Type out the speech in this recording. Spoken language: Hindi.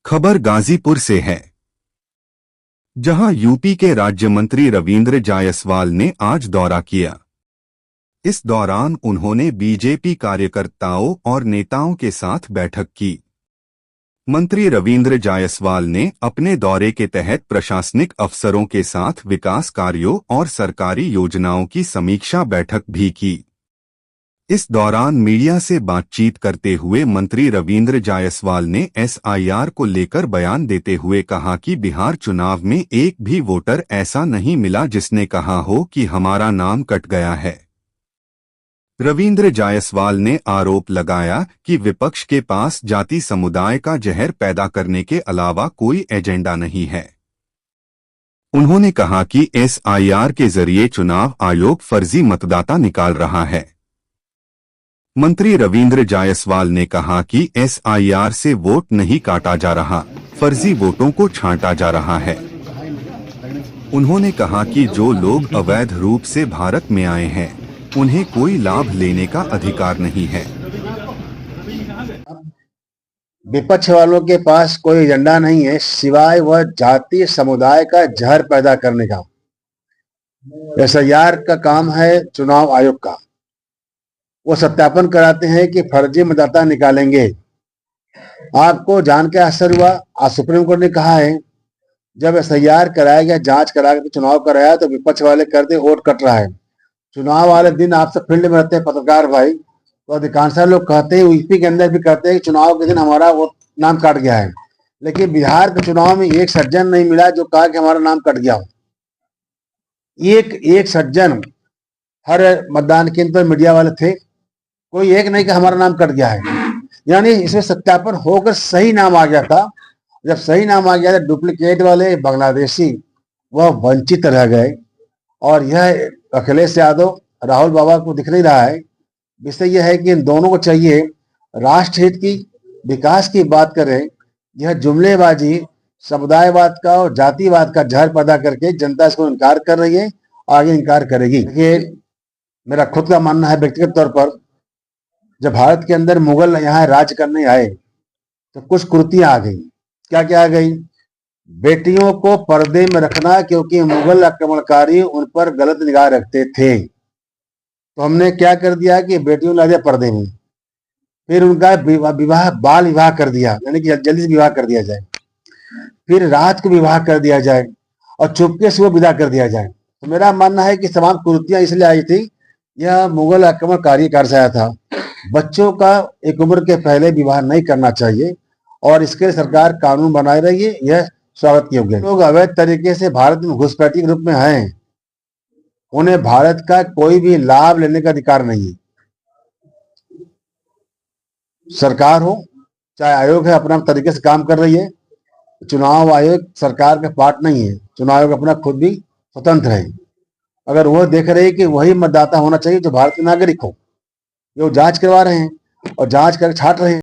खबर गाजीपुर से है, जहां यूपी के राज्य मंत्री रविंद्र जायसवाल ने आज दौरा किया। इस दौरान उन्होंने बीजेपी कार्यकर्ताओं और नेताओं के साथ बैठक की। मंत्री रविंद्र जायसवाल ने अपने दौरे के तहत प्रशासनिक अफसरों के साथ विकास कार्यों और सरकारी योजनाओं की समीक्षा बैठक भी की। इस दौरान मीडिया से बातचीत करते हुए मंत्री रविंद्र जायसवाल ने एसआईआर को लेकर बयान देते हुए कहा कि बिहार चुनाव में एक भी वोटर ऐसा नहीं मिला जिसने कहा हो कि हमारा नाम कट गया है। रविंद्र जायसवाल ने आरोप लगाया कि विपक्ष के पास जाति समुदाय का जहर पैदा करने के अलावा कोई एजेंडा नहीं है। उन्होंने कहा कि एसआईआर के जरिए चुनाव आयोग फर्जी मतदाता निकाल रहा है। मंत्री रविंद्र जायसवाल ने कहा कि एसआईआर से वोट नहीं काटा जा रहा, फर्जी वोटों को छांटा जा रहा है। उन्होंने कहा कि जो लोग अवैध रूप से भारत में आए हैं, उन्हें कोई लाभ लेने का अधिकार नहीं है। विपक्ष वालों के पास कोई एजेंडा नहीं है सिवाय वह जातीय समुदाय का जहर पैदा करने का। एसआईआर का काम है चुनाव आयोग का। वो सत्यापन कराते हैं कि फर्जी मतदाता निकालेंगे। आपको जान के आश्चर्य हुआ, आज सुप्रीम कोर्ट ने कहा है जब एसआईआर कराया गया, जांच करा के चुनाव कराया तो विपक्ष वाले करते वोट कट रहा है। चुनाव वाले दिन आप सब फील्ड में रहते हैं पत्रकार भाई, तो अधिकांश लोग कहते हैं, यूपी के अंदर भी कहते हैं कि चुनाव के दिन हमारा वोट नाम कट गया है। लेकिन बिहार के चुनाव में एक सज्जन नहीं मिला जो कहा कि हमारा नाम कट गया हो। एक सज्जन हर मतदान केंद्र पर मीडिया वाले थे, कोई एक नहीं कि हमारा नाम कट गया है। यानी इसमें सत्यापन होकर सही नाम आ गया था। जब सही नाम आ गया था, डुप्लीकेट वाले बांग्लादेशी वह वंचित रह गए। और यह अखिलेश यादव राहुल बाबा को दिख नहीं रहा है। विषय यह है कि इन दोनों को चाहिए राष्ट्र हित की, विकास की बात करें। यह जुमलेबाजी समुदायवाद का और जातिवाद का जहर पैदा करके जनता इसको इनकार कर रही है, आगे इनकार करेगी। देखिए, मेरा खुद का मानना है व्यक्तिगत तौर पर, जब भारत के अंदर मुगल यहाँ राज करने आए तो कुछ कुरीतियां आ गई। क्या क्या आ गई? बेटियों को पर्दे में रखना, क्योंकि मुगल आक्रमणकारी उन पर गलत निगाह रखते थे। तो हमने क्या कर दिया कि बेटियों ला दिया पर्दे में। फिर उनका विवाह बाल विवाह कर दिया, यानी कि जल्दी से विवाह कर दिया जाए। फिर रात को विवाह कर दिया जाए और चुपके से वो विदा कर दिया जाए। तो मेरा मानना है कि तमाम कुरीतियां इसलिए आई थी, यह मुगल आक्रमणकारी कार्य से आया था। बच्चों का एक उम्र के पहले विवाह नहीं करना चाहिए और इसके लिए सरकार कानून बनाए रही है, यह स्वागत योग्य है। लोग अवैध तरीके से भारत में घुसपैठी के रूप में हैं, उन्हें भारत का कोई भी लाभ लेने का अधिकार नहीं है। सरकार हो चाहे आयोग है, अपना तरीके से काम कर रही है। चुनाव आयोग सरकार का पार्ट नहीं है। चुनाव आयोग अपना खुद भी स्वतंत्र है। अगर वह देख रहे हैं कि वही मतदाता होना चाहिए जो भारत के नागरिक हो, जो जांच करवा रहे हैं और जांच कर छाट रहे हैं।